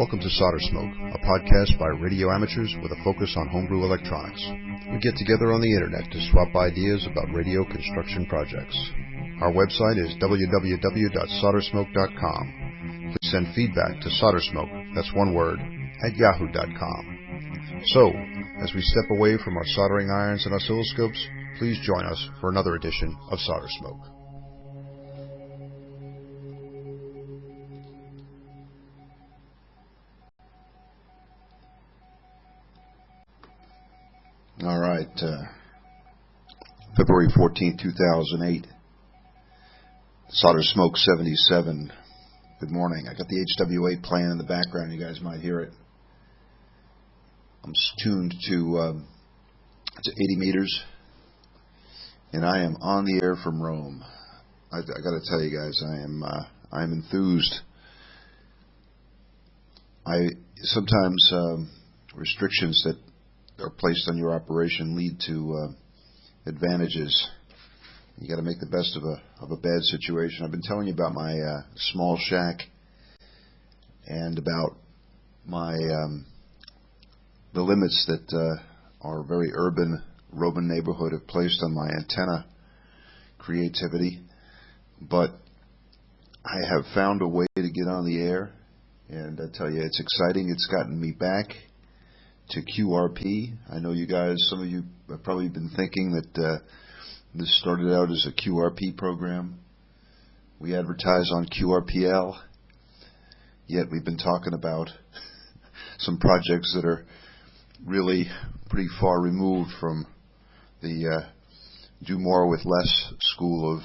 Welcome to Solder Smoke, a podcast by radio amateurs with a focus on homebrew electronics. We get together on the internet to swap ideas about radio construction projects. Our website is www.soldersmoke.com. Please send feedback to soldersmoke, that's one word, @yahoo.com. So, as we step away from our soldering irons and oscilloscopes, please join us for another edition of Solder Smoke. All right, February 14, 2008, Solder Smoke 77. Good morning. I got the HW8 playing in the background. You guys might hear it. I'm tuned to 80 meters, and I am on the air from Rome. I got to tell you guys, I am enthused. Sometimes restrictions that are placed on your operation lead to advantages. You got to make the best of a bad situation. I've been telling you about my small shack and about my the limits that our very urban Roman neighborhood have placed on my antenna creativity. But I have found a way to get on the air, and I tell you, it's exciting. It's gotten me back to QRP. I know you guys, some of you have probably been thinking that this started out as a QRP program. We advertise on QRPL, yet we've been talking about some projects that are really pretty far removed from the do more with less school of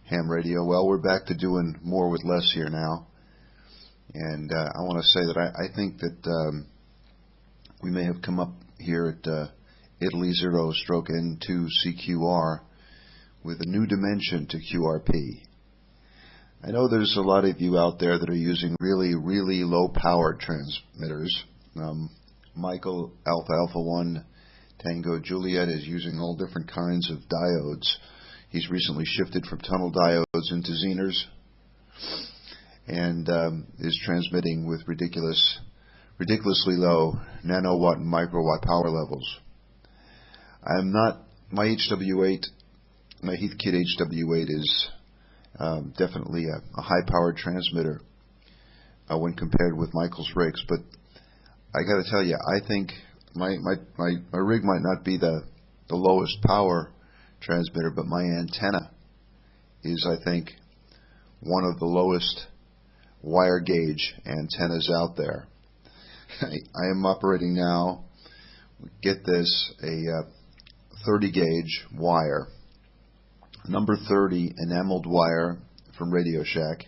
ham radio. Well, we're back to doing more with less here now. And I want to say that I think that we may have come up here at Italy 0/N2CQR with a new dimension to QRP. I know there's a lot of you out there that are using really, really low power transmitters. Michael Alpha 1 Tango Juliet is using all different kinds of diodes. He's recently shifted from tunnel diodes into Zeners and is transmitting with ridiculously low nanowatt and microwatt power levels. I'm not, my HW8, my Heathkit HW8 is definitely a high-powered transmitter when compared with Michael's rigs. But I got to tell you, I think my rig might not be the lowest power transmitter, but my antenna is, I think, one of the lowest wire gauge antennas out there. I am operating now, get this, a 30 gauge wire, number 30 enameled wire from Radio Shack.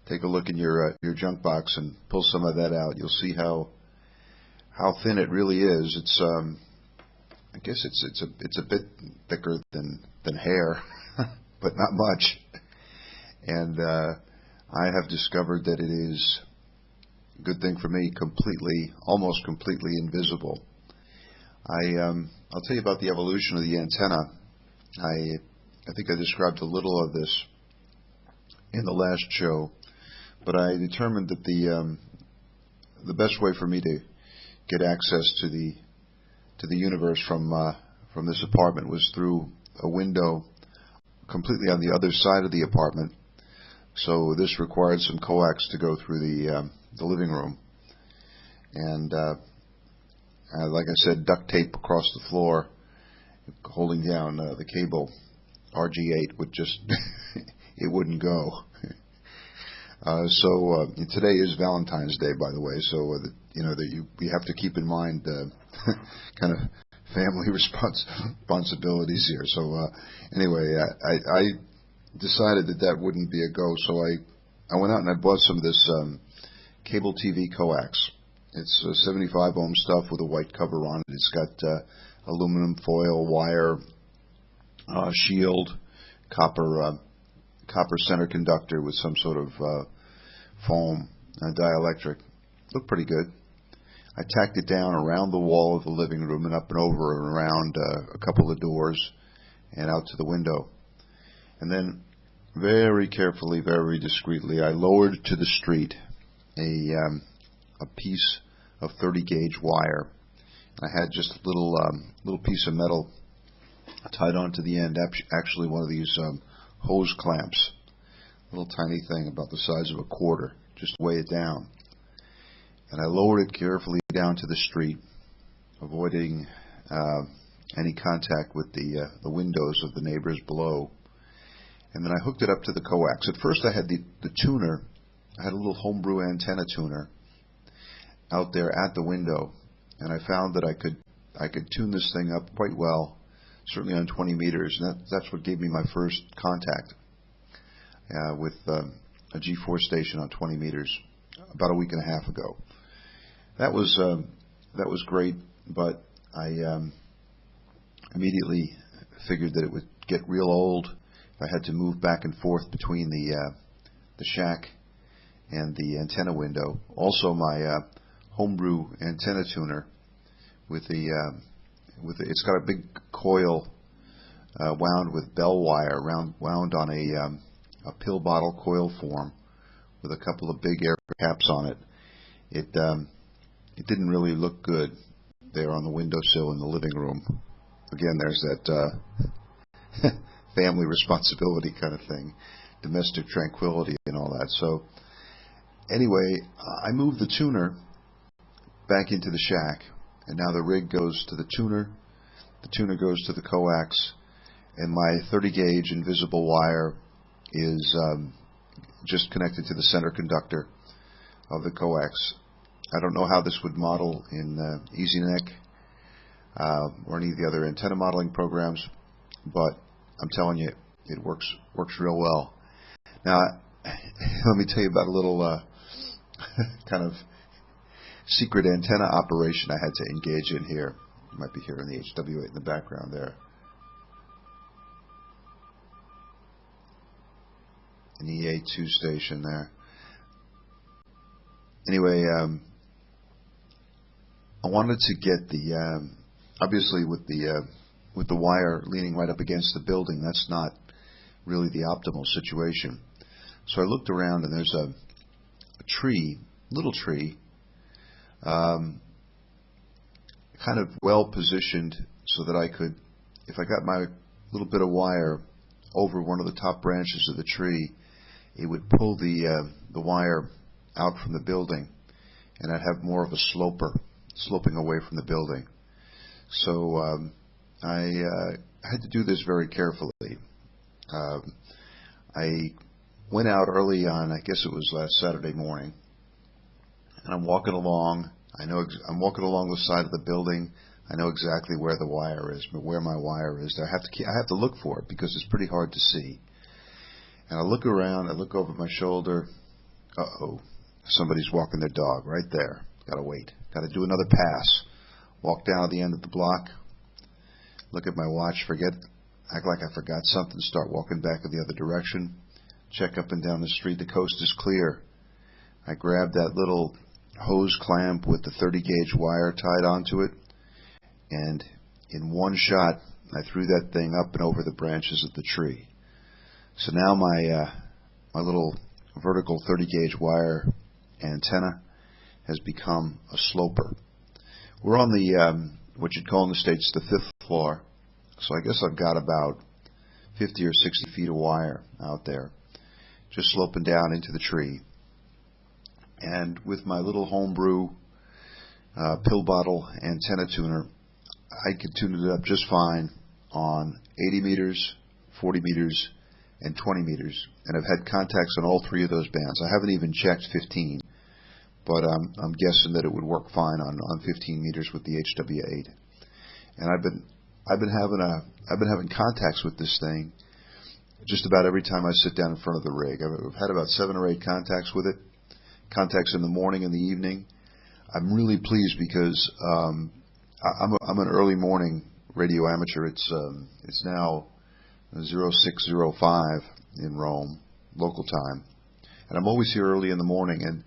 Take a look in your junk box and pull some of that out. You'll see how thin it really is. It's I guess it's a bit thicker than hair, but not much. And I have discovered that it is, good thing for me, almost completely invisible. I'll tell you about the evolution of the antenna. I think I described a little of this in the last show, but I determined that the best way for me to get access to the universe from this apartment was through a window completely on the other side of the apartment. So this required some coax to go through the living room, and like I said, duct tape across the floor, holding down the cable. RG8 would just it wouldn't go. So today is Valentine's Day, by the way. So we have to keep in mind kind of family responsibilities here. So anyway, I decided that wouldn't be a go. So I went out and I bought some of this cable TV coax. It's 75 ohm stuff with a white cover on it. It's got aluminum foil, wire, shield, copper center conductor with some sort of foam dielectric. Looked pretty good. I tacked it down around the wall of the living room and up and over and around a couple of doors and out to the window. And then very carefully, very discreetly, I lowered to the street a a piece of 30 gauge wire. I had just a little piece of metal tied onto the end, actually one of these hose clamps, a little tiny thing about the size of a quarter, just to weigh it down. And I lowered it carefully down to the street, avoiding any contact with the windows of the neighbors below. And then I hooked it up to the coax. At first I had the tuner. I had a little homebrew antenna tuner out there at the window, and I found that I could tune this thing up quite well, certainly on 20 meters, and that's what gave me my first contact with a G4 station on 20 meters about a week and a half ago. That was great, but I immediately figured that it would get real old if I had to move back and forth between the shack and the antenna window. Also, my homebrew antenna tuner it's got a big coil wound with bell wire, wound on a pill bottle coil form with a couple of big air caps on it. It didn't really look good there on the windowsill in the living room. Again, there's that family responsibility kind of thing, domestic tranquility and all that. So anyway, I moved the tuner back into the shack, and now the rig goes to the tuner goes to the coax, and my 30 gauge invisible wire is just connected to the center conductor of the coax. I don't know how this would model in EasyNet or any of the other antenna modeling programs, but I'm telling you, it works real well. Now, let me tell you about a little kind of secret antenna operation I had to engage in here. You might be hearing the HW8 in the background there. An EA2 station there. Anyway, I wanted to get the obviously with the wire leaning right up against the building, that's not really the optimal situation. So I looked around, and there's a tree, little tree, kind of well positioned so that I could, if I got my little bit of wire over one of the top branches of the tree, it would pull the wire out from the building, and I'd have more of a sloping away from the building. So I had to do this very carefully. I went out early on, I guess it was last Saturday morning, and I'm walking along. I'm walking along the side of the building. I know exactly where the wire is, but where my wire is, I have to look for it because it's pretty hard to see. And I look around, I look over my shoulder. Uh-oh, somebody's walking their dog right there. Got to wait. Got to do another pass. Walk down at the end of the block. Look at my watch. Act like I forgot something. Start walking back in the other direction. Check up and down the street. The coast is clear. I grab that little hose clamp with the 30 gauge wire tied onto it, and in one shot, I threw that thing up and over the branches of the tree. So now my little vertical 30 gauge wire antenna has become a sloper. We're on the what you'd call in the States the 5th floor, so I guess I've got about 50 or 60 feet of wire out there, just sloping down into the tree. And with my little homebrew pill bottle antenna tuner, I could tune it up just fine on 80 meters, 40 meters, and 20 meters. And I've had contacts on all three of those bands. I haven't even checked 15, but I'm guessing that it would work fine on 15 meters with the HW8. And I've been having contacts with this thing just about every time I sit down in front of the rig. I've had about 7 or 8 contacts with it. Contacts in the morning and the evening. I'm really pleased because I'm an early morning radio amateur. It's now 06:05 in Rome, local time, and I'm always here early in the morning. And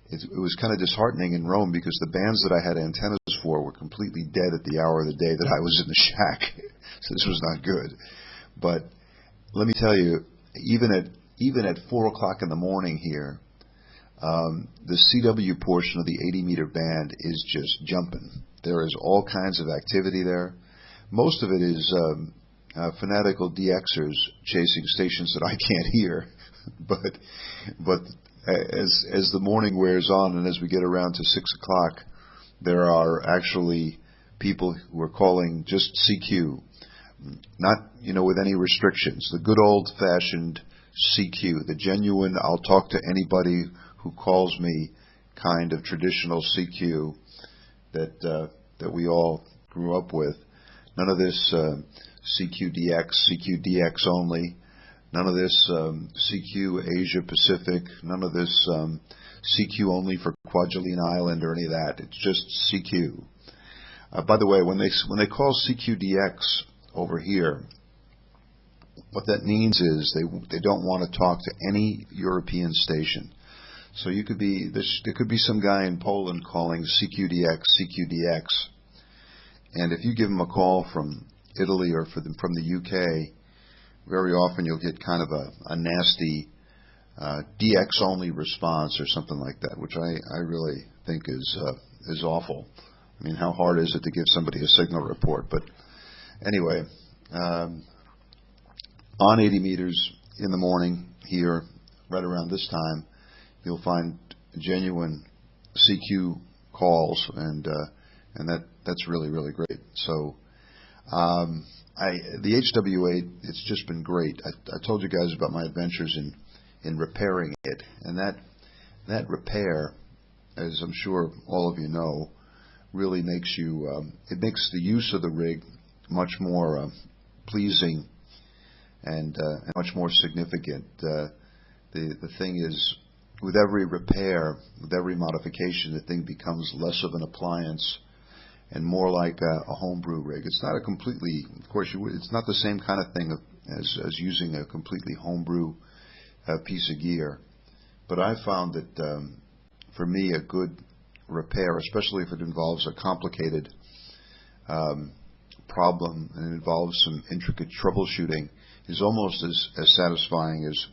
it was kind of disheartening in Rome because the bands that I had antennas for were completely dead at the hour of the day that I was in the shack. So this was not good. But let me tell you, even at 4 o'clock in the morning here, The CW portion of the 80-meter band is just jumping. There is all kinds of activity there. Most of it is fanatical DXers chasing stations that I can't hear. but as the morning wears on and as we get around to 6 o'clock, there are actually people who are calling just CQ, not with any restrictions. The good old-fashioned CQ, the genuine I'll talk to anybody who calls me kind of traditional CQ that we all grew up with. None of this CQDX, CQDX only. None of this CQ Asia Pacific. None of this CQ only for Kwajalein Island or any of that. It's just CQ. By the way, when they call CQDX over here, what that means is they don't want to talk to any European station. So there could be some guy in Poland calling CQDX, and if you give him a call from Italy or from the UK, very often you'll get kind of a nasty DX only response or something like that, which I really think is awful. I mean, how hard is it to give somebody a signal report? But anyway, on 80 meters in the morning here, right around this time, you'll find genuine CQ calls, and that's really, really great. So the HW8, it's just been great. I told you guys about my adventures in repairing it, and that repair, as I'm sure all of you know, really makes it makes the use of the rig much more pleasing and much more significant. The thing is, with every repair, with every modification, the thing becomes less of an appliance and more like a homebrew rig. It's not a completely, of course, it's not the same kind of thing as using a completely homebrew piece of gear. But I found that for me, a good repair, especially if it involves a complicated problem and it involves some intricate troubleshooting, is almost as satisfying as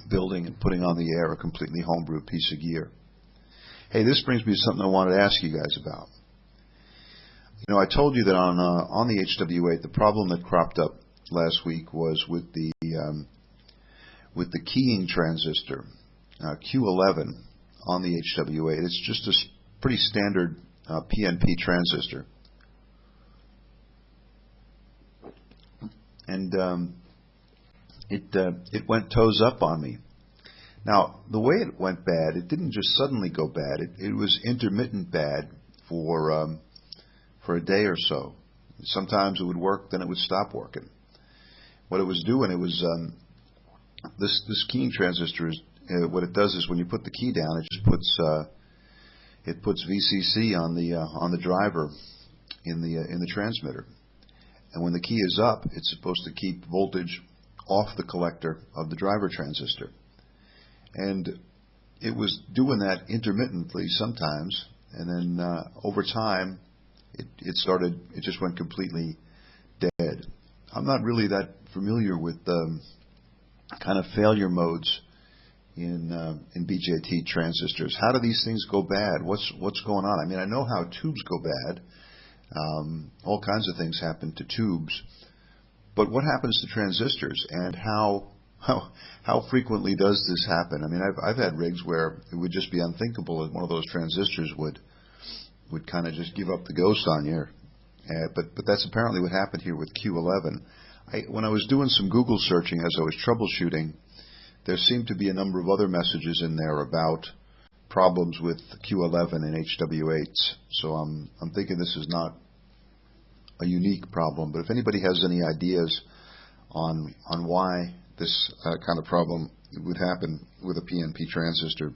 building and putting on the air a completely homebrew piece of gear. Hey, this brings me to something I wanted to ask you guys about. I told you that on the HW8, the problem that cropped up last week was with the keying transistor, Q11 on the HW8. It's just a pretty standard PNP transistor. And it went toes up on me. Now, the way it went bad, it didn't just suddenly go bad. It was intermittent bad for a day or so. Sometimes it would work, then it would stop working. What it was doing, it was this keying transistor is what it does is when you put the key down, it puts VCC on the driver in the transmitter. And when the key is up, it's supposed to keep voltage off the collector of the driver transistor. And it was doing that intermittently sometimes, and then over time, it just went completely dead. I'm not really that familiar with kind of failure modes in BJT transistors. How do these things go bad? What's going on? I mean, I know how tubes go bad. All kinds of things happen to tubes. But what happens to transistors, and how frequently does this happen? I mean, I've had rigs where it would just be unthinkable that one of those transistors would kind of just give up the ghost on you. But that's apparently what happened here with Q11. When I was doing some Google searching as I was troubleshooting, there seemed to be a number of other messages in there about problems with Q11 and HW8s. So I'm thinking this is not a unique problem. But if anybody has any ideas on why this kind of problem would happen with a PNP transistor,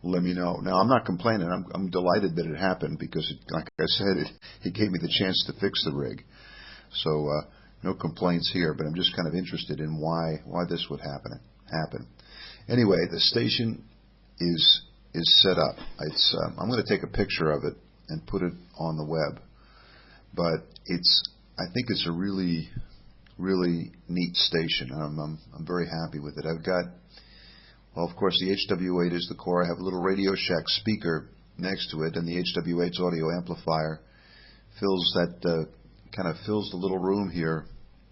let me know. Now, I'm not complaining. I'm delighted that it happened because, like I said, it gave me the chance to fix the rig. So no complaints here, but I'm just kind of interested in why this would happen. Anyway, the station is set up. I'm going to take a picture of it and put it on the web. But I think it's a really, really neat station. I'm very happy with it. Well, of course, the HW8 is the core. I have a little Radio Shack speaker next to it, and the HW8's audio amplifier fills that kind of fills the little room here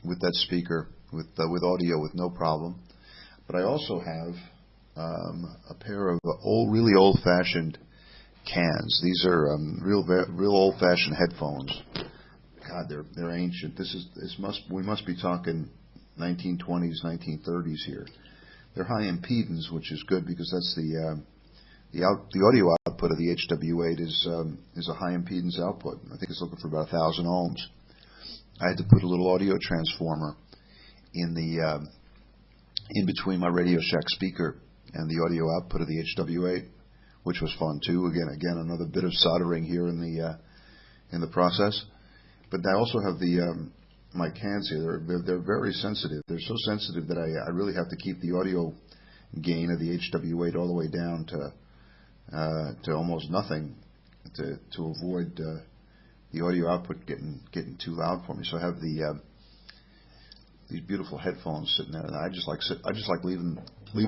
with that speaker with audio with no problem. But I also have a pair of really old-fashioned cans. These are real old-fashioned headphones. God, they're ancient. We must be talking 1920s, 1930s here. They're high impedance, which is good because that's the audio output of the HW8 is a high impedance output. I think it's looking for about 1,000 ohms. I had to put a little audio transformer in between my Radio Shack speaker and the audio output of the HW8, which was fun too. Again, another bit of soldering here in the process. But I also have my cans here. They're very sensitive. They're so sensitive that I really have to keep the audio gain of the HW8 all the way down to almost nothing to avoid the audio output getting too loud for me. So I have these beautiful headphones sitting there, and I just like leaving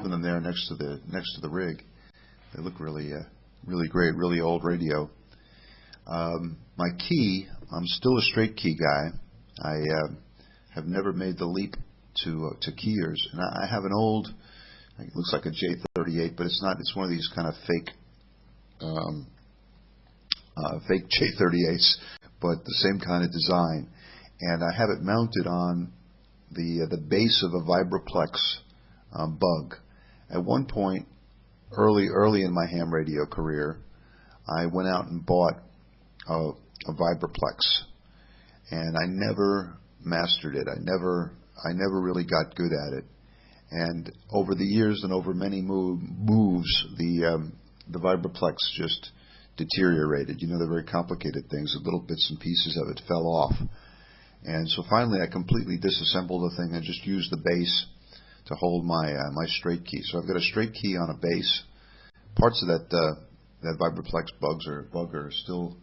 them there next to the rig. They look really great, really old radio. My key, I'm still a straight key guy. I have never made the leap to keyers, and I have an old, it looks like a J38, but it's not. It's one of these kind of fake J38s, but the same kind of design. And I have it mounted on the base of a Vibraplex Bug. At one point, early in my ham radio career, I went out and bought a Vibraplex, and I never mastered it. I never really got good at it. And over the years and over many moves, the Vibraplex just deteriorated. They're very complicated things. The little bits and pieces of it fell off. And so finally I completely disassembled the thing and just used the base to hold my straight key. So I've got a straight key on a base. Parts of that Vibraplex Bug are still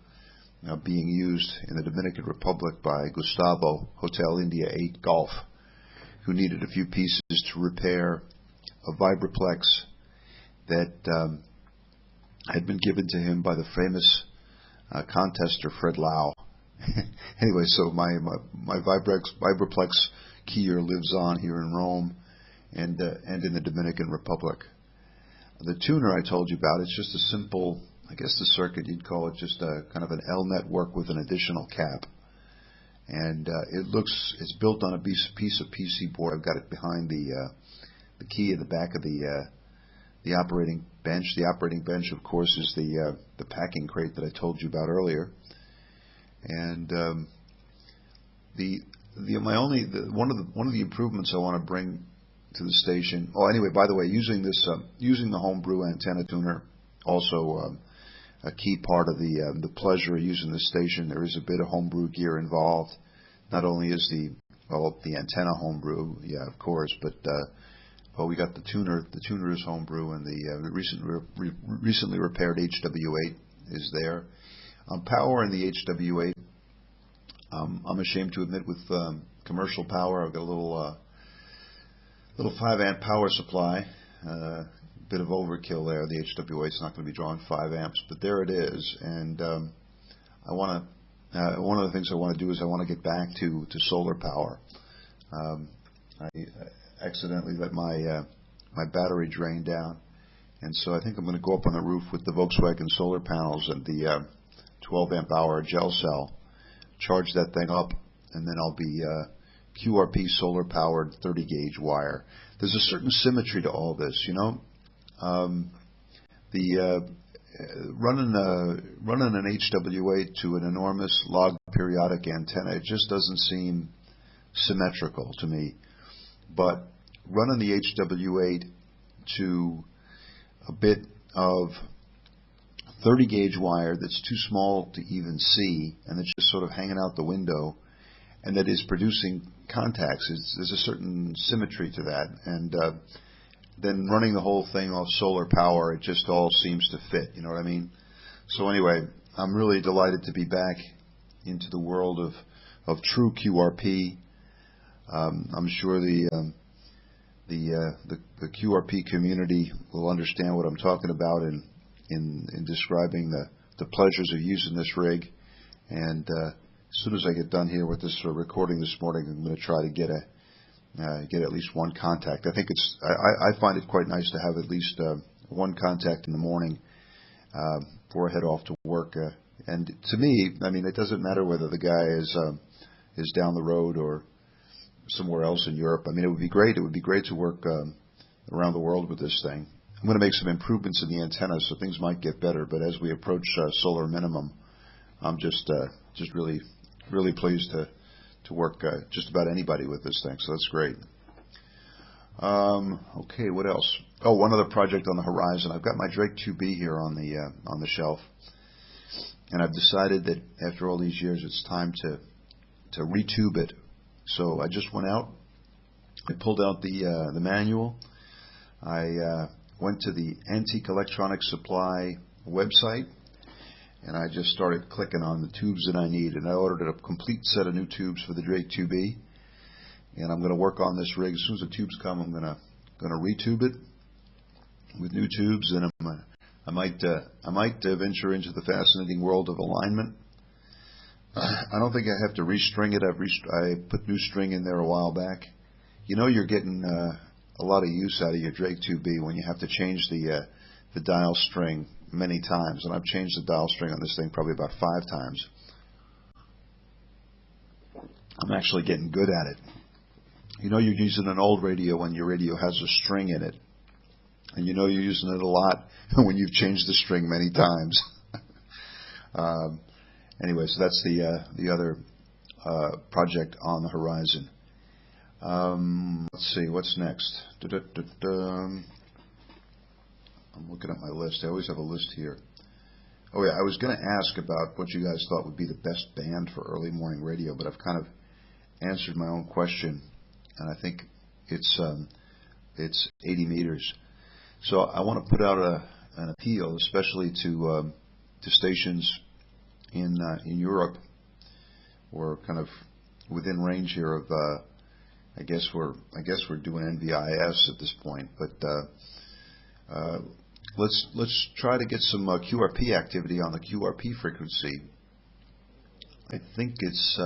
being used in the Dominican Republic by Gustavo, Hotel India 8 Golf, who needed a few pieces to repair a Vibraplex that had been given to him by the famous contester Fred Lau. Anyway, so my Vibraplex keyer lives on here in Rome and in the Dominican Republic. The tuner I told you about, it's just a simple, I guess the circuit you'd call it just a kind of an L network with an additional cap. And it's built on a piece of PC board. I've got it behind the key in the back of the operating bench. The operating bench, of course, is the packing crate that I told you about earlier. And one of the improvements I want to bring to the station. Oh, anyway, by the way, using the homebrew antenna tuner, also a key part of the pleasure of using the station. There is a bit of homebrew gear involved. Not only is the antenna homebrew, yeah, of course, but we got the tuner. The tuner is homebrew, and the recently repaired HW8 is there. Power in the HW8. I'm ashamed to admit, with commercial power, I've got a little 5 amp power supply. Bit of overkill there. The HW8's not going to be drawing 5 amps, but there it is. And I want to. One of the things I want to do is I want to get back to solar power. I accidentally let my battery drain down, and so I think I'm going to go up on the roof with the Volkswagen solar panels and the 12 amp hour gel cell, charge that thing up, and then I'll be QRP solar powered 30 gauge wire. There's a certain symmetry to all this, running an HW8 to an enormous log periodic antenna, it just doesn't seem symmetrical to me. But running the HW8 to a bit of 30 gauge wire that's too small to even see, and it's just sort of hanging out the window, and that is producing contacts, there's a certain symmetry to that. And then running the whole thing off solar power, it just all seems to fit, you know what I mean? So anyway, I'm really delighted to be back into the world of true QRP. I'm sure the the QRP community will understand what I'm talking about in describing the pleasures of using this rig. And as soon as I get done here with this recording this morning, I'm going to try to get at least one contact. I think I find it quite nice to have at least one contact in the morning before I head off to work. And to me, I mean, it doesn't matter whether the guy is down the road or somewhere else in Europe. I mean, it would be great. It would be great to work around the world with this thing. I'm going to make some improvements in the antenna, so things might get better. But as we approach solar minimum, I'm just really pleased to work just about anybody with this thing. So that's great. Okay, what else? Oh, one other project on the horizon. I've got my Drake 2B here on the shelf, and I've decided that after all these years, it's time to retube it. So I just went out. I pulled out the manual. I went to the Antique Electronics Supply website, and I just started clicking on the tubes that I need. And I ordered a complete set of new tubes for the Drake 2B. And I'm going to work on this rig. As soon as the tubes come, I'm going to retube it with new tubes. And I might venture into the fascinating world of alignment. I don't think I have to restring it. I put new string in there a while back. You know you're getting a lot of use out of your Drake 2B when you have to change the dial string many times. And I've changed the dial string on this thing probably about 5 times. I'm actually getting good at it. You know you're using an old radio when your radio has a string in it. And you know you're using it a lot when you've changed the string many times. Anyway, so that's the other project on the horizon. Let's see, what's next? I'm looking at my list. I always have a list here. Oh, yeah, I was going to ask about what you guys thought would be the best band for early morning radio, but I've kind of answered my own question, and I think it's 80 meters. So I want to put out an appeal, especially to stations in Europe, or kind of within range here of. I guess we're doing NVIS at this point, but let's try to get some QRP activity on the QRP frequency. I think it's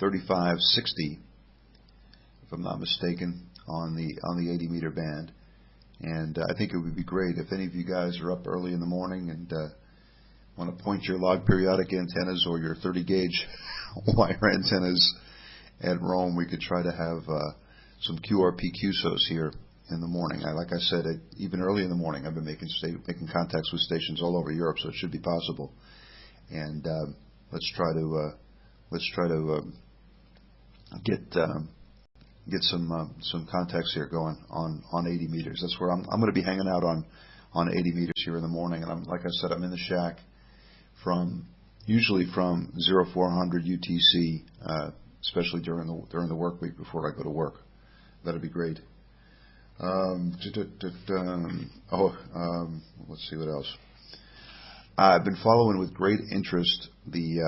3560, if I'm not mistaken, on the 80 meter band, and I think it would be great if any of you guys are up early in the morning and want to point your log periodic antennas or your 30 gauge wire antennas at Rome. We could try to have some QRP QSOs here in the morning. Like I said, even early in the morning, I've been making contacts with stations all over Europe, so it should be possible. And let's try to get some contacts here going on 80 meters. That's where I'm going to be hanging out on 80 meters here in the morning. And like I said, I'm in the shack usually from 0400 UTC. Especially during the work week before I go to work. That'd be great. Let's see what else. I've been following with great interest the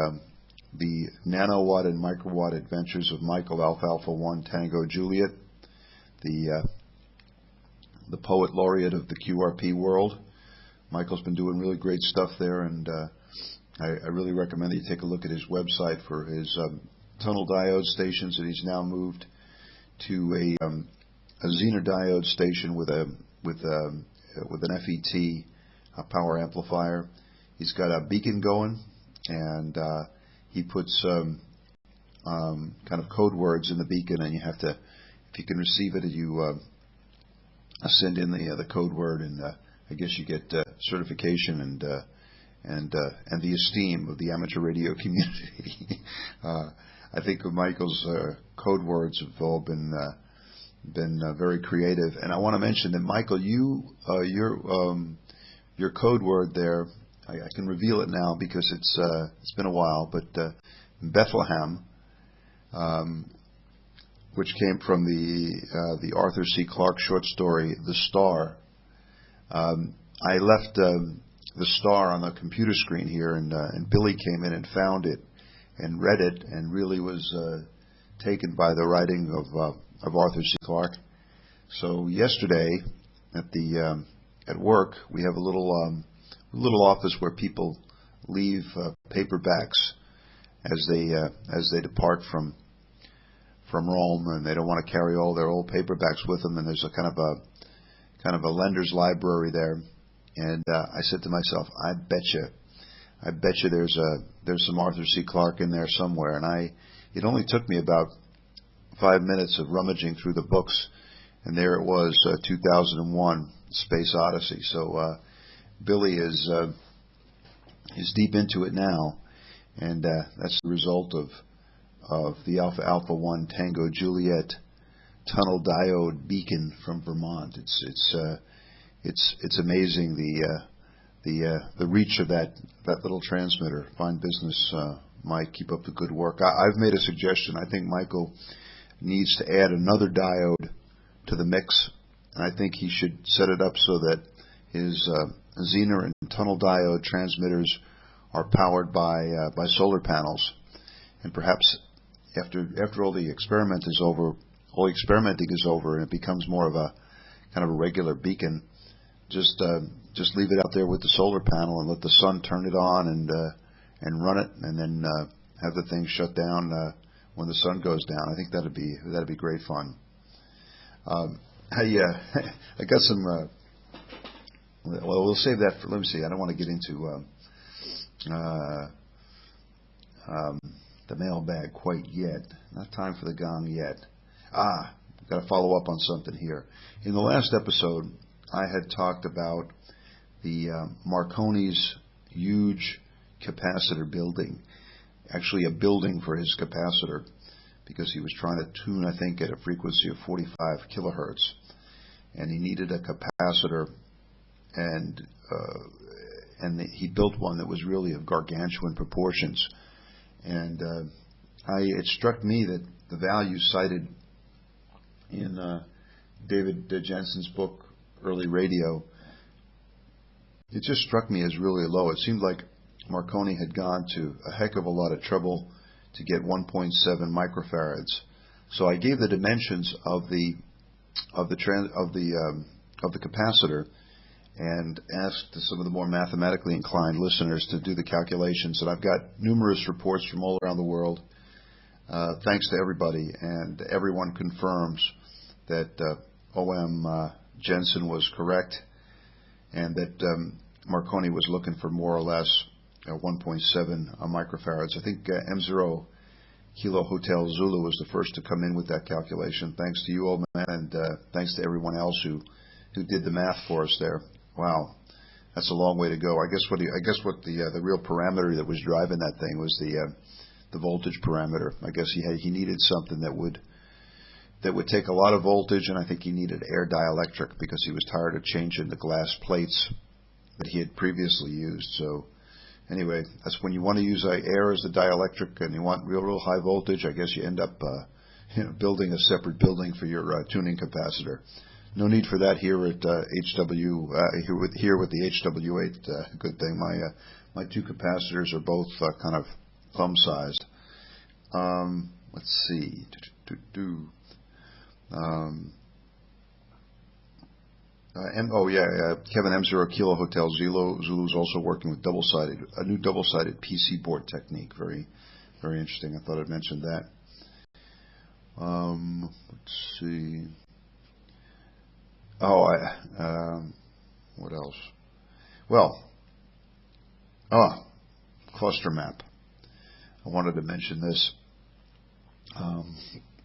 nanowatt and microwatt adventures of Michael Alfalfa 1 Tango Juliet, the poet laureate of the QRP world. Michael's been doing really great stuff there, and I really recommend that you take a look at his website for his tunnel diode stations, and he's now moved to a Zener diode station with an FET power amplifier. He's got a beacon going, and he puts kind of code words in the beacon, and you have to, if you can receive it, you send in the code word, and I guess you get certification and the esteem of the amateur radio community. I think Michael's code words have all been very creative, and I want to mention that Michael, your code word there, I can reveal it now because it's been a while, but Bethlehem, which came from the Arthur C. Clarke short story The Star. I left the star on the computer screen here, and Billy came in and found it and read it, and really was taken by the writing of Arthur C. Clarke. So yesterday at work we have a little office where people leave paperbacks as they depart from Rome, and they don't want to carry all their old paperbacks with them. And there's a kind of a lender's library there. And I said to myself, I bet you there's some Arthur C. Clarke in there somewhere. And it only took me about 5 minutes of rummaging through the books, and there it was, 2001: Space Odyssey. So Billy is deep into it now, and that's the result of the Alpha Alpha 1 Tango Juliet tunnel diode beacon from Vermont. It's amazing the reach of that little transmitter. Fine business, Mike. Keep up the good work. I've made a suggestion. I think Michael needs to add another diode to the mix, and I think he should set it up so that his Zener and tunnel diode transmitters are powered by solar panels. And perhaps after all the experimenting is over, and it becomes more of a kind of a regular beacon, just leave it out there with the solar panel and let the sun turn it on and run it, and then have the thing shut down when the sun goes down. I think that'd be great fun. I got some. Well, we'll save that for. Let me see. I don't want to get into the mailbag quite yet. Not time for the gong yet. Got to follow up on something here. In the last episode, I had talked about the Marconi's huge capacitor building, actually a building for his capacitor, because he was trying to tune, I think, at a frequency of 45 kilohertz, and he needed a capacitor, and he built one that was really of gargantuan proportions. And it struck me that the value cited in David Jensen's book, Early Radio, it just struck me as really low. It seemed like Marconi had gone to a heck of a lot of trouble to get 1.7 microfarads. So I gave the dimensions of the capacitor, and asked some of the more mathematically inclined listeners to do the calculations. And I've got numerous reports from all around the world. Thanks to everybody, and everyone confirms that O.M. Jensen was correct, and that Marconi was looking for more or less 1.7 microfarads. I think M0 Kilo Hotel Zulu was the first to come in with that calculation. Thanks to you, old man, and thanks to everyone else who did the math for us there. Wow, that's a long way to go. I guess what the real parameter that was driving that thing was the voltage parameter. I guess he needed something that would take a lot of voltage, and I think he needed air dielectric because he was tired of changing the glass plates that he had previously used. So anyway, that's when you want to use air as the dielectric and you want real high voltage. I guess you end up building a separate building for your tuning capacitor. No need for that here at here with the HW8. Good thing my two capacitors are both kind of thumb-sized. Let's see. Kevin M0 Kilo Hotel Zulu's also working with a new double-sided PC board technique. Very, very interesting. I thought I'd mention that. Let's see. What else? Well, cluster map. I wanted to mention this.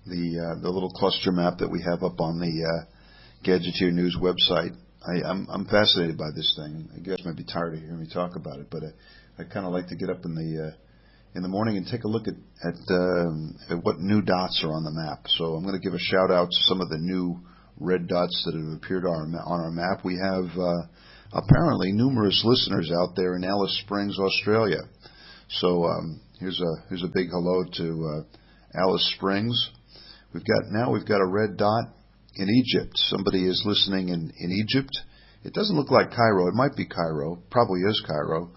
The little cluster map that we have up on the Gadgeteer News website. I'm fascinated by this thing. I guess you might be tired of hearing me talk about it, but I kind of like to get up in the morning and take a look at what new dots are on the map. So I'm going to give a shout out to some of the new red dots that have appeared on our map. We have apparently numerous listeners out there in Alice Springs, Australia. So here's a big hello to Alice Springs. We've got a red dot in Egypt. Somebody is listening in Egypt. It doesn't look like Cairo. It might be Cairo. Probably is Cairo.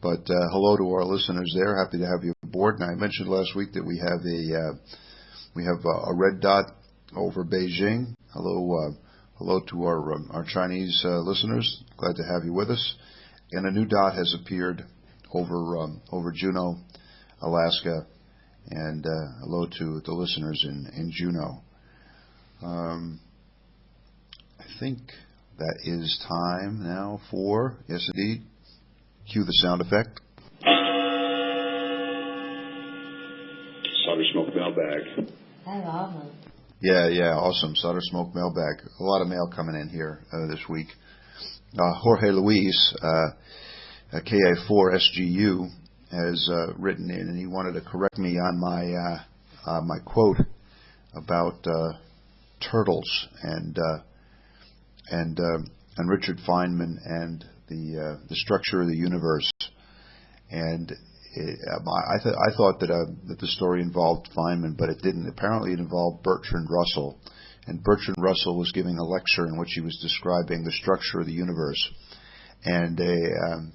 But hello to our listeners there. Happy to have you aboard. And I mentioned last week that we have a red dot over Beijing. Hello, Hello to our Chinese listeners. Glad to have you with us. And a new dot has appeared over Juneau, Alaska, and hello to the listeners in Juneau. I think that is time now for, yes indeed, cue the sound effect. Solder Smoke Mailbag. I love it. Yeah, awesome. Solder Smoke Mailbag. A lot of mail coming in here this week. Jorge Luis, KA4SGU, has written in, and he wanted to correct me on my quote about turtles and Richard Feynman and the structure of the universe. And I thought that the story involved Feynman, but it didn't. Apparently, it involved Bertrand Russell, and Bertrand Russell was giving a lecture in which he was describing the structure of the universe. And an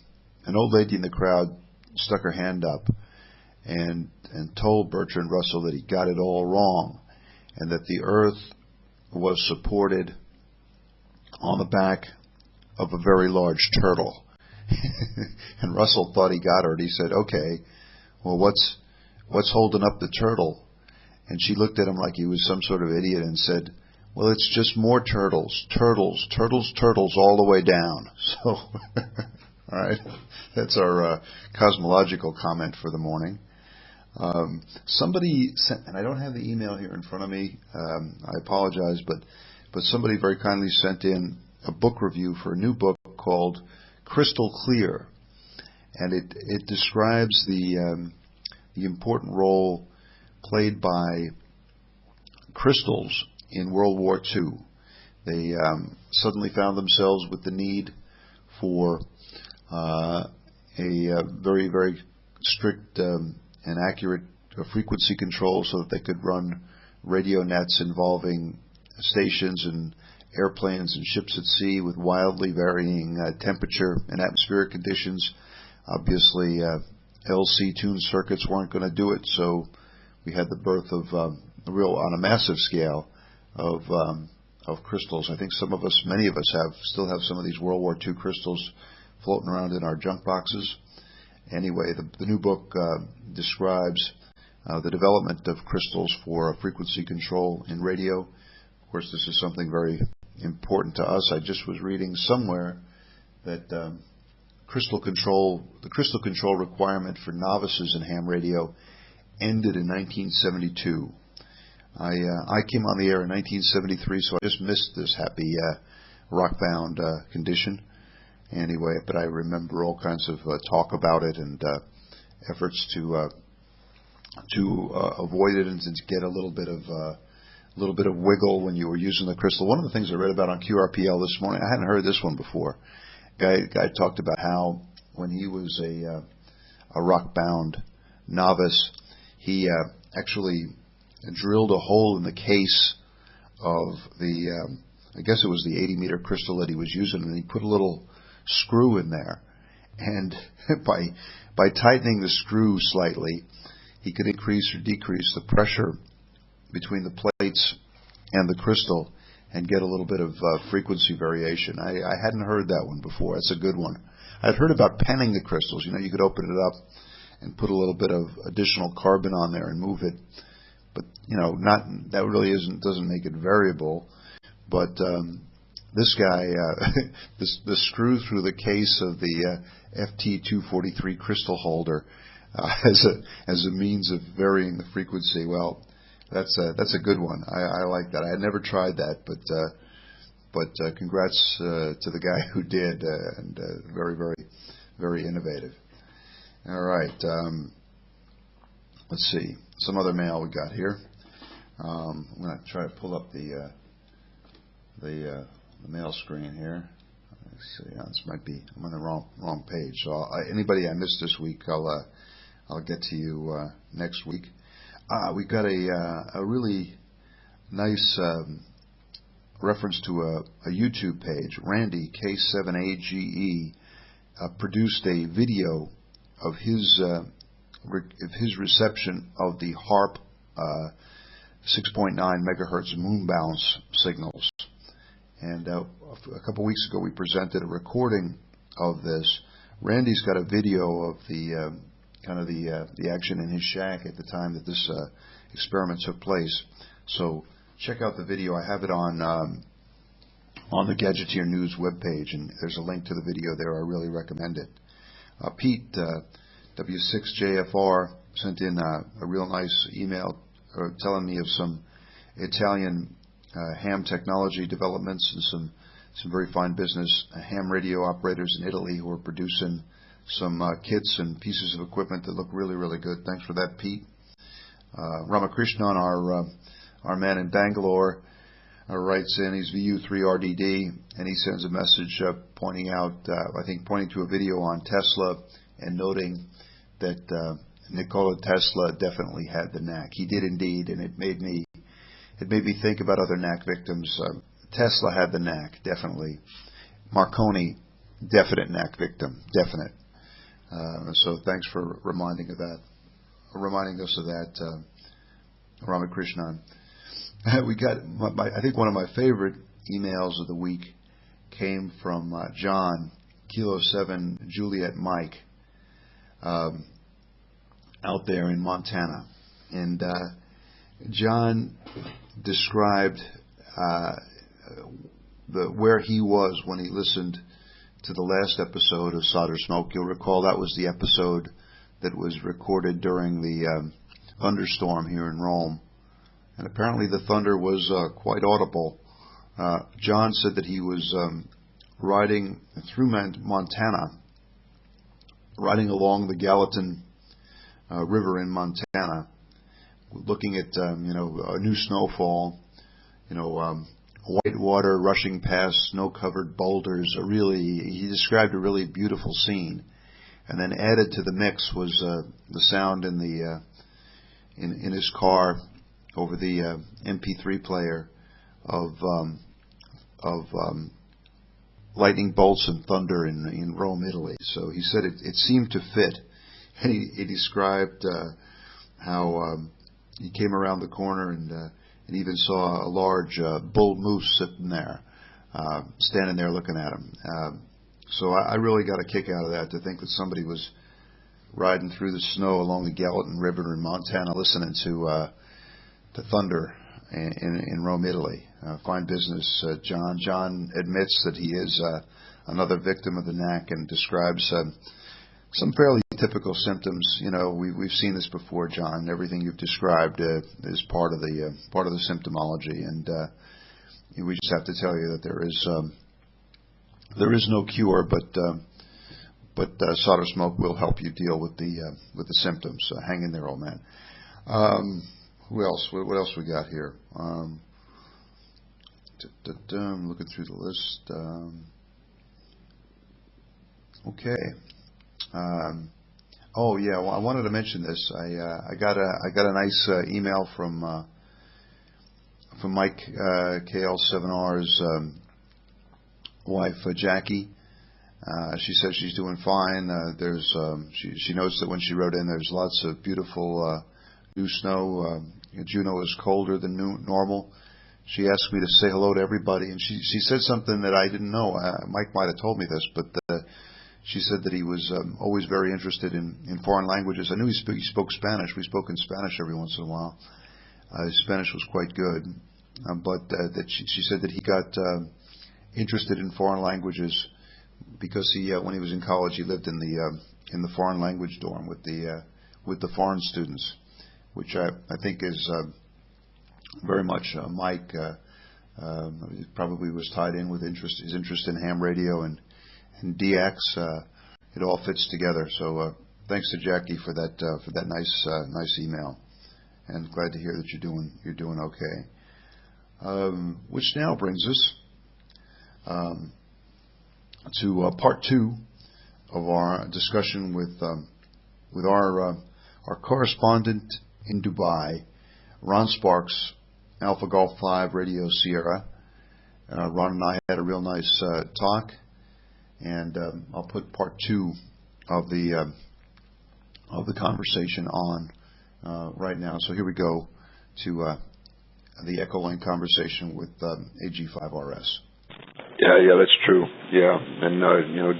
old lady in the crowd stuck her hand up and told Bertrand Russell that he got it all wrong, and that the Earth was supported on the back of a very large turtle. And Russell thought he got her, and he said, "Okay, well, what's holding up the turtle?" And she looked at him like he was some sort of idiot and said, "Well, it's just more turtles all the way down." So, all right, that's our cosmological comment for the morning. Somebody sent, and I don't have the email here in front of me. I apologize, but somebody very kindly sent in a book review for a new book called Crystal Clear, and it describes the important role played by crystals in World War II. They suddenly found themselves with the need for a very, very strict and accurate frequency control so that they could run radio nets involving stations and airplanes and ships at sea with wildly varying temperature and atmospheric conditions. Obviously, LC tuned circuits weren't going to do it, so we had the birth of on a massive scale of crystals. I think many of us still have some of these World War II crystals floating around in our junk boxes. Anyway, the new book describes the development of crystals for frequency control in radio. Of course, this is something very important to us. I just was reading somewhere that the crystal control requirement for novices in ham radio ended in 1972. I came on the air in 1973, so I just missed this happy rockbound condition. Anyway, but I remember all kinds of talk about it and efforts to avoid it and to get a little bit of wiggle when you were using the crystal. One of the things I read about on QRPL this morning, I hadn't heard this one before. Guy talked about how when he was a rockbound novice, he actually drilled a hole in the case of the, I guess it was the 80-meter crystal that he was using, and he put a little screw in there. And by tightening the screw slightly, he could increase or decrease the pressure between the plates and the crystal and get a little bit of frequency variation. I hadn't heard that one before. That's a good one. I'd heard about penning the crystals. You could open it up and put a little bit of additional carbon on there and move it. But, that really doesn't make it variable. But this guy, the screw through the case of the FT243 crystal holder as a means of varying the frequency. Well, that's a good one. I like that. I had never tried that, but congrats to the guy who did, and very, very, very innovative. All right. Let's see. Some other mail we got here. I'm going to try to pull up the mail screen here. Let's see. This might be, I'm on the wrong page. So anybody I missed this week, I'll get to you next week. We've got a really nice reference to a YouTube page. Randy K7AGE produced a video of his reception of the HAARP 6.9 megahertz moon bounce signals, And a couple weeks ago, we presented a recording of this. Randy's got a video of the the action in his shack at the time that this experiment took place. So check out the video. I have it on the Gadgeteer News webpage, and there's a link to the video there. I really recommend it. Pete, W6JFR, sent in a real nice email telling me of some Italian ham technology developments and some very fine business ham radio operators in Italy who are producing some kits and pieces of equipment that look really, really good. Thanks for that, Pete. Ramakrishnan, our man in Bangalore, writes in, he's VU3RDD, and he sends a message pointing to a video on Tesla and noting that Nikola Tesla definitely had the knack. He did indeed, and it made me think about other knack victims. Tesla had the knack, definitely. Marconi, definite knack victim, definite. So thanks for reminding us of that, Ramakrishnan. We got, I think one of my favorite emails of the week came from John, Kilo 7 Juliet Mike, out there in Montana. And John described where he was when he listened to the last episode of Solder Smoke. You'll recall that was the episode that was recorded during the thunderstorm here in Rome. And apparently the thunder was quite audible. John said that he was riding through Montana, riding along the Gallatin River in Montana, looking at a new snowfall, white water rushing past snow-covered boulders. He described a really beautiful scene. And then added to the mix was the sound in his car over the MP3 player of lightning bolts and thunder in Rome, Italy. So he said it seemed to fit. And he described how he came around the corner and even saw a large bull moose sitting there, standing there looking at him. So I really got a kick out of that, to think that somebody was riding through the snow along the Gallatin River in Montana listening to thunder in Rome, Italy. Fine business, John. John admits that he is another victim of the knack and describes some fairly typical symptoms. We've seen this before, John. Everything you've described is part of the symptomology, and we just have to tell you that there is no cure, but Solder Smoke will help you deal with the symptoms. Hang in there, old man. Who else? What else we got here? I'm looking through the list. Okay. Oh yeah. Well, I wanted to mention this. I got a nice email from Mike KL7R's wife, Jackie. She says she's doing fine. She notes that when she wrote in, there's lots of beautiful new snow. Juneau is colder than normal. She asked me to say hello to everybody, and she said something that I didn't know. Mike might have told me this, but she said that he was always very interested in foreign languages. I knew he spoke Spanish. We spoke in Spanish every once in a while. His Spanish was quite good, but that she said that he got interested in foreign languages because when he was in college, he lived in the foreign language dorm with the foreign students, which I think is very much Mike. Probably was tied in with his interest in ham radio and DX. It all fits together. So thanks to Jackie for that nice email, and glad to hear that you're doing okay. Which now brings us to part 2 of our discussion with our correspondent in Dubai, Ron Sparks, Alpha Golf 5 Radio Sierra. Ron and I had a real nice talk, and I'll put part 2 of the conversation on right now. So here we go to the Echolink conversation with AG5RS. Yeah, that's true. Yeah, and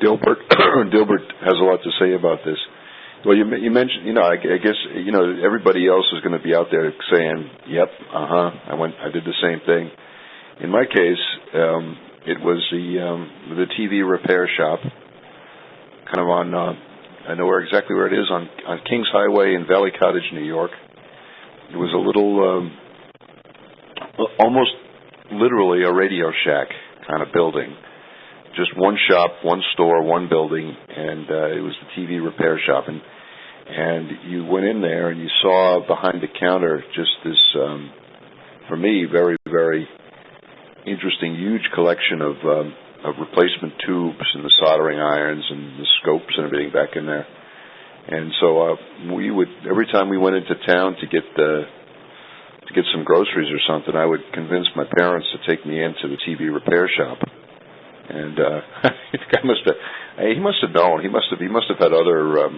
Dilbert Dilbert has a lot to say about this. Well, you mentioned, I guess, everybody else is going to be out there saying, "Yep, I did the same thing." In my case, it was the TV repair shop, kind of on. I know exactly where it is on Kings Highway in Valley Cottage, New York. It was a little, almost literally a Radio Shack kind of building. Just one shop, one store, one building, and it was the TV repair shop. And you went in there and you saw behind the counter just this, for me, very, very interesting, huge collection of replacement tubes and the soldering irons and the scopes and everything back in there. And so we would, every time we went into town to get some groceries or something, I would convince my parents to take me into the TV repair shop. And he must have known. He must have had other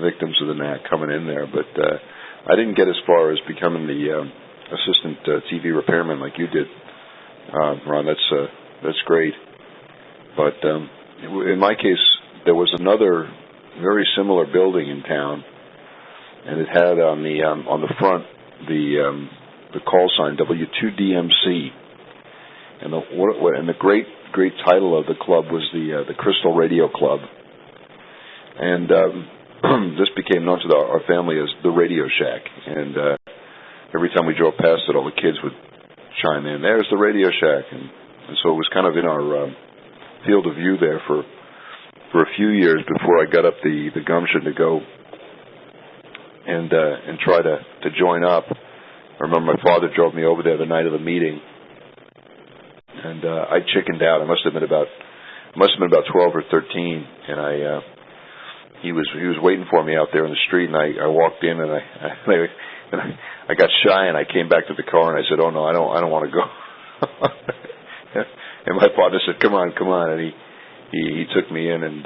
victims of the knack coming in there. But I didn't get as far as becoming the assistant TV repairman like you did, Ron. That's great. But in my case, there was another very similar building in town, and it had on the front the call sign W2DMC, and the great title of the club was the Crystal Radio Club, and this became known to our family as the Radio Shack. And every time we drove past it, all the kids would chime in, "There's the Radio Shack," and so it was kind of in our field of view there for a few years before I got up the gumption to go and try to join up. I remember my father drove me over there the night of the meeting, and I chickened out. I must have been about 12 or 13, and he was waiting for me out there in the street, and I walked in, and I got shy, and I came back to the car, and I said, "Oh no, I don't want to go." And my father said, "Come on," and he took me in, and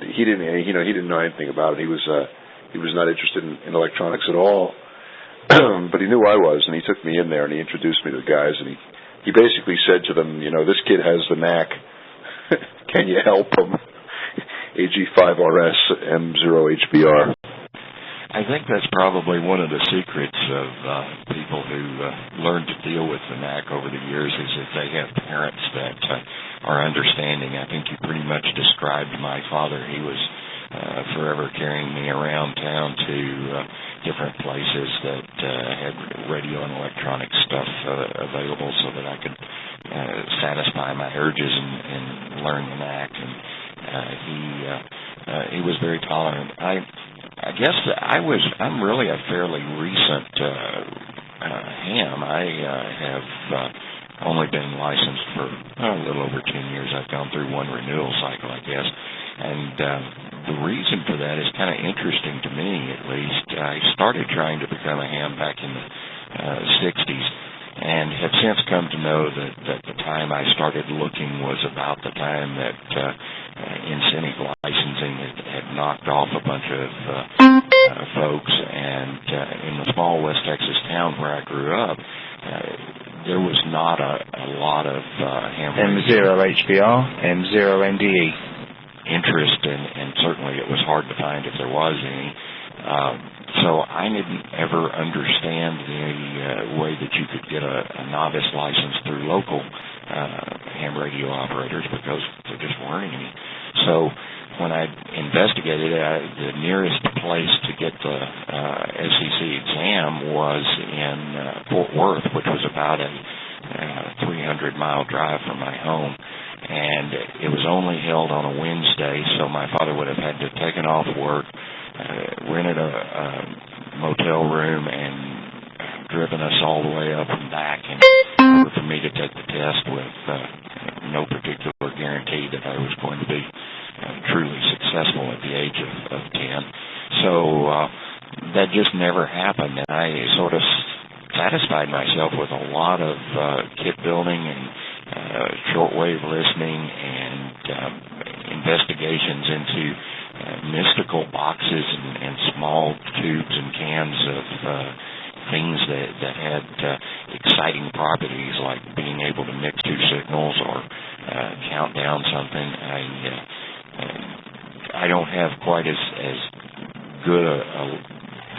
he didn't know anything about it. He was not interested in electronics at all, but he knew I was, and he took me in there, and he introduced me to the guys, and he basically said to them, "This kid has the knack. Can you help him?" AG5RS M0HBR. I think that's probably one of the secrets of people who learn to deal with the knack over the years, is that they have parents that are understanding. I think you pretty much described my father. He was forever carrying me around town to different places that had radio and electronic stuff available so that I could satisfy my urges and learn the knack. And he was very tolerant. I guess I'm really a fairly recent ham. I have only been licensed for a little over 10 years. I've gone through one renewal cycle, I guess. And the reason for that is kind of interesting to me, at least. I started trying to become a ham back in the 60s, and have since come to know that the time I started looking was about the time that incentive licensing had knocked off a bunch of folks, and in the small West Texas town where I grew up, there was not a lot of ham M0HBR, M0NDE interest, and certainly it was hard to find if there was any. So I didn't ever understand the way that you could get a novice license through local ham radio operators, because there just weren't any. So when I investigated, the nearest place to get the SEC exam was in Fort Worth, which was about a 300-mile drive from my home. And it was only held on a Wednesday, so my father would have had to take it off work, rented a motel room, and driven us all the way up and back in order for me to take the test, with no particular guarantee that I was going to be truly successful at the age of 10. So that just never happened, and I sort of satisfied myself with a lot of kit building and shortwave listening and investigations into mystical boxes and small tubes and cans of things that had exciting properties, like being able to mix two signals or count down something. I don't have quite as good a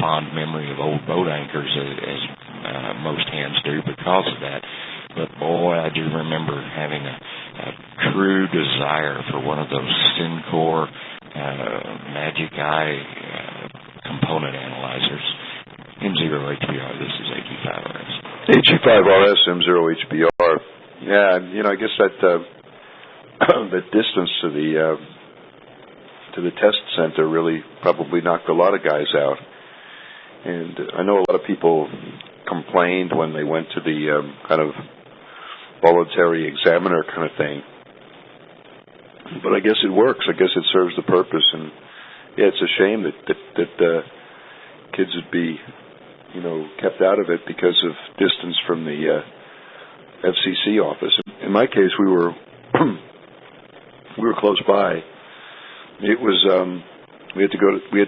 fond memory of old boat anchors as most hands do because of that. But boy, I do remember having a true desire for one of those Syncor Magic Eye component analyzers. M0HBR, this is AG5RS. AG5RS, M0HBR. Yeah, I guess that the distance to the test center really probably knocked a lot of guys out. And I know a lot of people complained when they went to the kind of voluntary examiner kind of thing. But I guess it works. I guess it serves the purpose. And yeah, it's a shame that kids would be, kept out of it because of distance from the FCC office. In my case, we were close by. It was we had to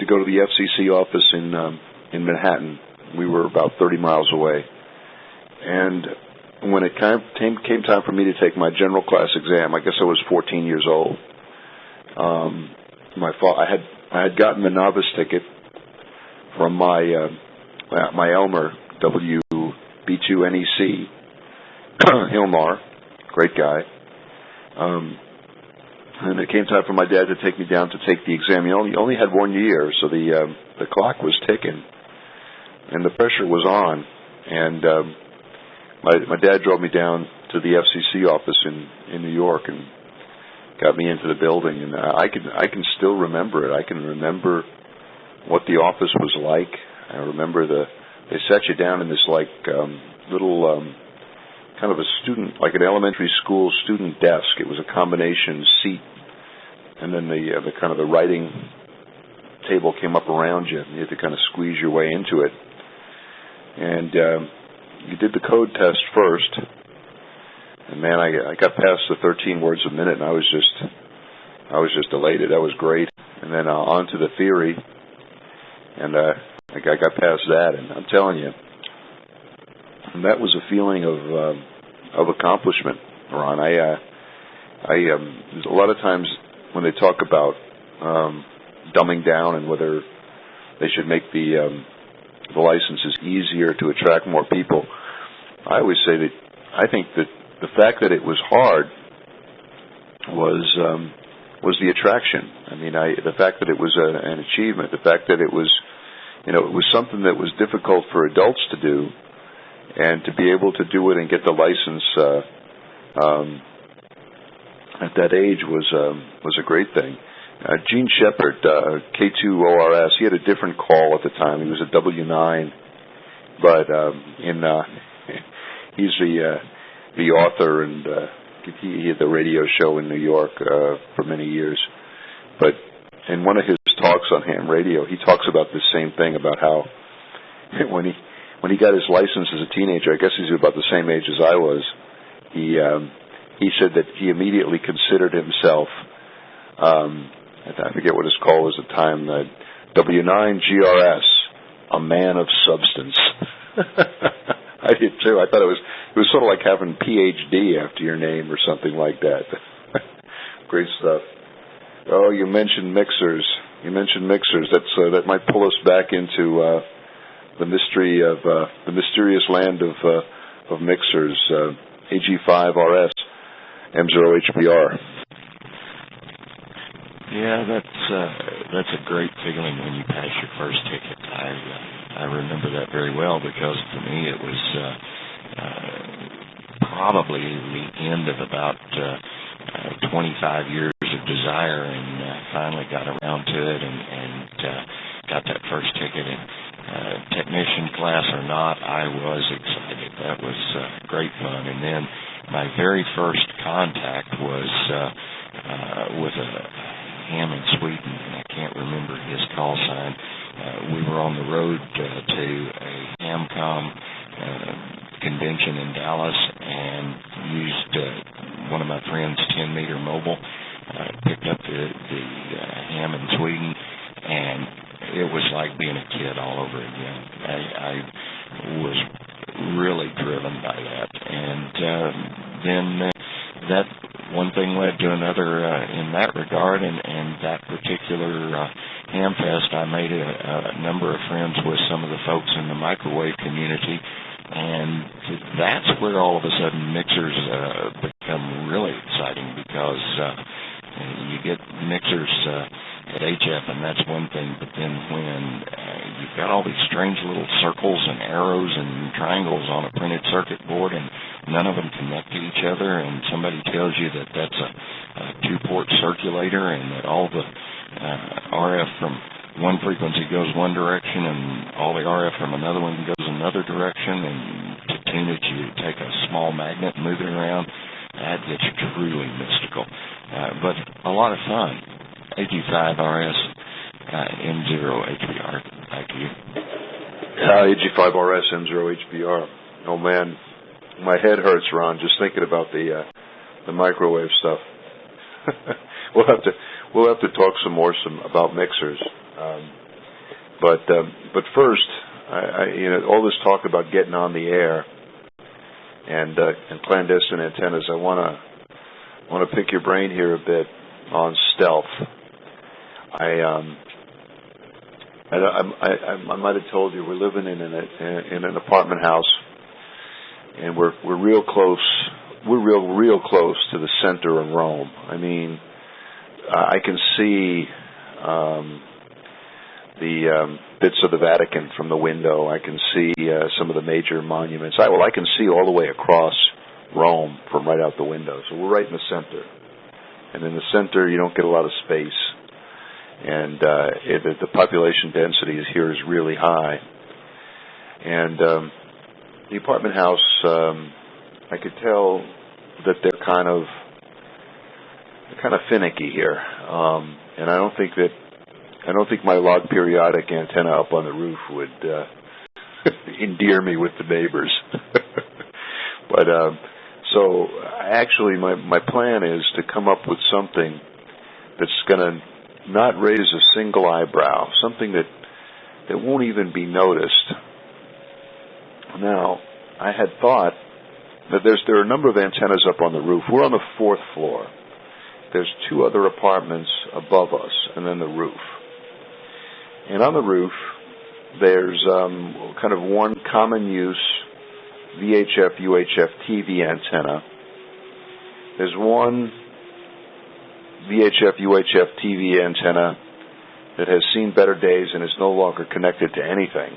go to the FCC office in Manhattan. We were about 30 miles away, and when it came time for me to take my general class exam, I guess I was 14 years old. I had gotten the novice ticket from my Elmer WB2NEC Hilmar, great guy. And it came time for my dad to take me down to take the exam. He only had 1 year, so the clock was ticking, and the pressure was on. And my dad drove me down to the FCC office in New York and got me into the building. And I can still remember it. I can remember what the office was like. I remember they sat you down in this little kind of a student, like an elementary school student desk. It was a combination seat, and then the kind of the writing table came up around you. You had to kind of squeeze your way into it, and you did the code test first. And man, I got past the 13 words a minute, and I was just elated. That was great. And then on to the theory, and I got past that, and I'm telling you. And that was a feeling of accomplishment, Ron. There's a lot of times when they talk about dumbing down and whether they should make the licenses easier to attract more people, I always say that I think that the fact that it was hard was the attraction. I mean, the fact that it was an achievement, the fact that it was, it was something that was difficult for adults to do. And to be able to do it and get the license at that age was a great thing. Gene Shepard, K2ORS, he had a different call at the time. He was a W9, but he's the author, and he had the radio show in New York for many years. But in one of his talks on ham radio, he talks about the same thing, about how when he got his license as a teenager, I guess he's about the same age as I was, he said that he immediately considered himself, I forget what his call was at the time, W9 GRS, a man of substance. I did too. I thought it was sort of like having PhD after your name or something like that. Great stuff. Oh, you mentioned mixers. That might pull us back into the mystery of the mysterious land of mixers. AG5RS, M0HBR. Yeah, that's a great feeling when you pass your first ticket. I remember that very well, because for me it was probably the end of about 25 years of desire, and finally got around to it and got that first ticket. And technician class or not, I was excited. That was great fun. And then my very first contact was with a ham in Sweden, and I can't remember his call sign. We were on the road to a Hamcom convention in Dallas, and used one of my friend's 10-meter mobile, picked up the ham in Sweden, and it was like being a kid all over again. I the microwave community, and that's where all of a sudden mixers become really exciting, because you get mixers at HF, and that's one thing, but then when you've got all these strange little circles and arrows and triangles on a printed circuit board, and none of them connect to each other, and somebody tells you that that's a two-port circulator, and that all the RF from one frequency goes one direction, and all the RF from another one goes another direction, and to tune it, you take a small magnet and move it around. That gets truly mystical, but a lot of fun. AG5RS M0HBR. Thank you. AG5RS M0HBR. Oh man, my head hurts, Ron, just thinking about the microwave stuff. We'll have to talk some more about mixers. But first, all this talk about getting on the air and clandestine antennas. I want to pick your brain here a bit on stealth. I might have told you we're living in an apartment house, and we're real close. We're real close to the center of Rome. I mean, I can see the bits of the Vatican from the window. I can see some of the major monuments. I can see all the way across Rome from right out the window. So we're right in the center. And in the center, you don't get a lot of space. And the population density here is really high. And the apartment house, I could tell that they're kind of finicky here. And I don't think my log periodic antenna up on the roof would endear me with the neighbors. But so actually, my plan is to come up with something that's going to not raise a single eyebrow, something that won't even be noticed. Now, I had thought that there are a number of antennas up on the roof. We're on the 4th floor. There's 2 other apartments above us, and then the roof. And on the roof, there's kind of one common use VHF, UHF TV antenna. There's one VHF, UHF TV antenna that has seen better days and is no longer connected to anything.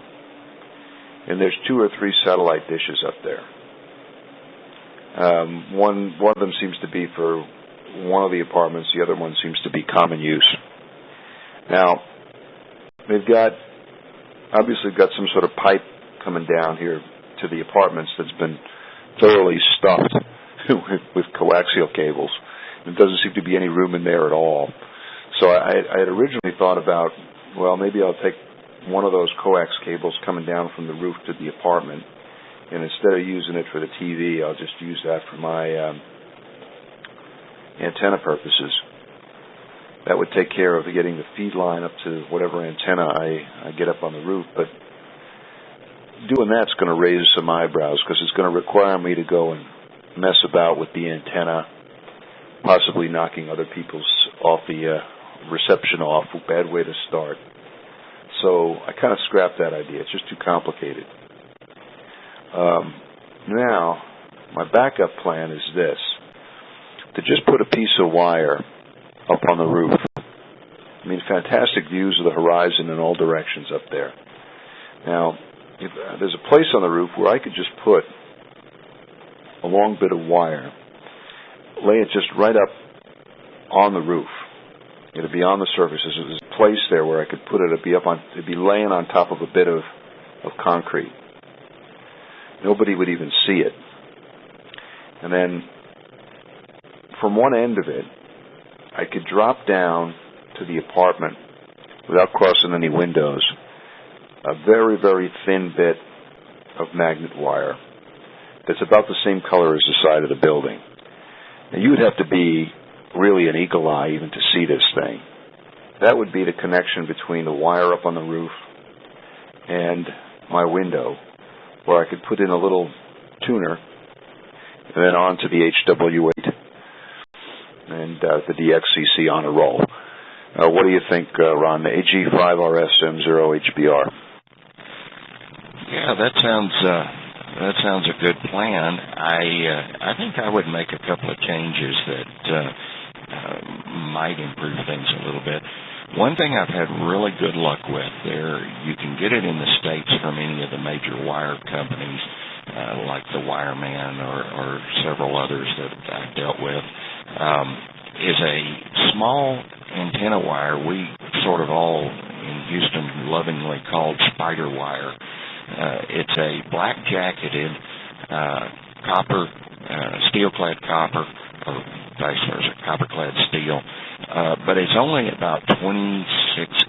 And there's 2 or 3 satellite dishes up there. One of them seems to be for one of the apartments. The other one seems to be common use. Now, they've obviously got some sort of pipe coming down here to the apartments that's been thoroughly stuffed with coaxial cables. There doesn't seem to be any room in there at all. So I had originally thought about, well, maybe I'll take one of those coax cables coming down from the roof to the apartment, and instead of using it for the TV, I'll just use that for my antenna purposes. That would take care of getting the feed line up to whatever antenna I get up on the roof. But doing that's going to raise some eyebrows, because it's going to require me to go and mess about with the antenna, possibly knocking other people's off the reception off. Bad way to start. So I kind of scrapped that idea. It's just too complicated. Now, my backup plan is this: to just put a piece of wire up on the roof. I mean, fantastic views of the horizon in all directions up there. Now, if there's a place on the roof where I could just put a long bit of wire, lay it just right up on the roof. It'd be on the surface. There's a place there where I could put it. It'd be laying on top of a bit of concrete. Nobody would even see it. And then from one end of it, I could drop down to the apartment without crossing any windows a very, very thin bit of magnet wire that's about the same color as the side of the building. Now, you would have to be really an eagle eye even to see this thing. That would be the connection between the wire up on the roof and my window, where I could put in a little tuner and then onto the HW8 and the DXCC on a roll. What do you think, Ron? The AG5RS M0HBR. Yeah, that sounds a good plan. I think I would make a couple of changes that might improve things a little bit. One thing I've had really good luck with there, you can get it in the States from any of the major wire companies, like the Wireman or several others that I've dealt with, is a small antenna wire we sort of all in Houston lovingly called spider wire. It's a black-jacketed copper, steel-clad copper, or vice versa, copper-clad steel, but it's only about 26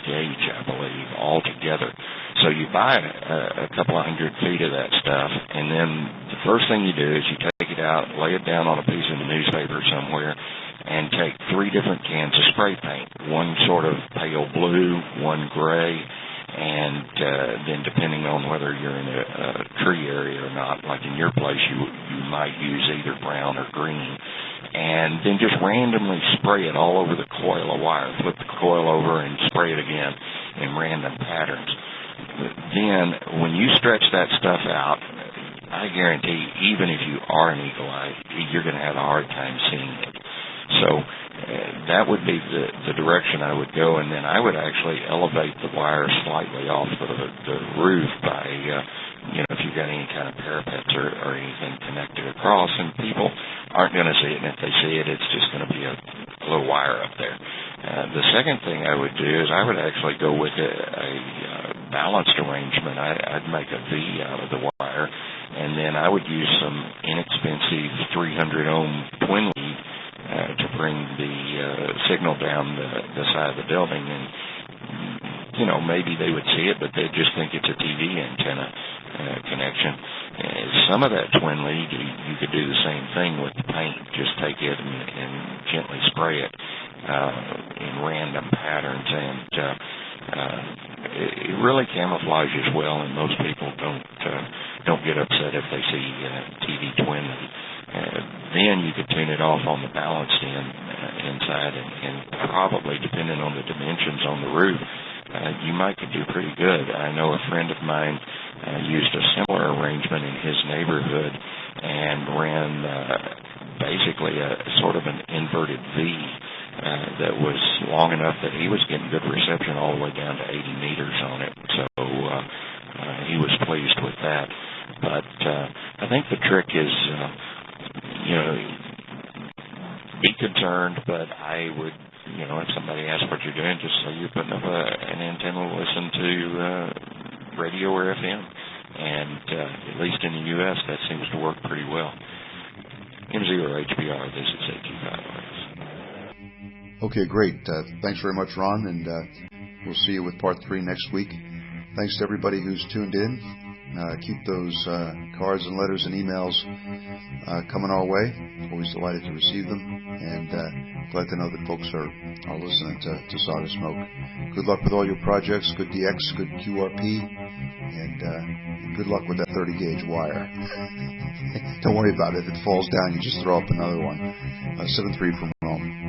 gauge, I believe, altogether. So you buy a couple of 100 feet of that stuff, and then the first thing you do is you take it out, lay it down on a piece of newspaper somewhere, and take 3 different cans of spray paint, one sort of pale blue, one gray, and then depending on whether you're in a tree area or not, like in your place, you might use either brown or green, and then just randomly spray it all over the coil of wire. Flip the coil over and spray it again in random patterns. Then when you stretch that stuff out, I guarantee even if you are an eagle eye, you're going to have a hard time seeing it. So that would be the direction I would go, and then I would actually elevate the wire slightly off the roof by, if you've got any kind of parapets or anything connected across, and people aren't going to see it, and if they see it, it's just going to be a little wire up there. The second thing I would do is I would actually go with a balanced arrangement. I'd make a V out of the wire, and then I would use some inexpensive 300-ohm twin lead to bring the signal down the side of the building, and maybe they would see it, but they'd just think it's a TV antenna connection. Some of that twin lead, you could do the same thing with the paint. Just take it and gently spray it in random patterns, and it really camouflages well, and most people don't get upset if they see TV twin lead. Then you could tune it off on the balanced end inside, and probably, depending on the dimensions on the roof, you might could do pretty good. I know a friend of mine used a similar arrangement in his neighborhood and ran basically a sort of an inverted V that was long enough that he was getting good reception all the way down to 80 meters on it. So he was pleased with that. But I think the trick is, be concerned, but I would, if somebody asks what you're doing, just say you're putting up an antenna to listen to radio or FM. And at least in the U.S., that seems to work pretty well. M0HBR, this is AT5RS. Okay, great. Thanks very much, Ron, and we'll see you with part 3 next week. Thanks to everybody who's tuned in. Keep those cards and letters and emails coming our way. Always delighted to receive them, and glad to know that folks are listening to Solder Smoke. Good luck with all your projects. Good DX, good QRP, and good luck with that 30 gauge wire. Don't worry about it. If it falls down, you just throw up another one. 7-3 from Rome.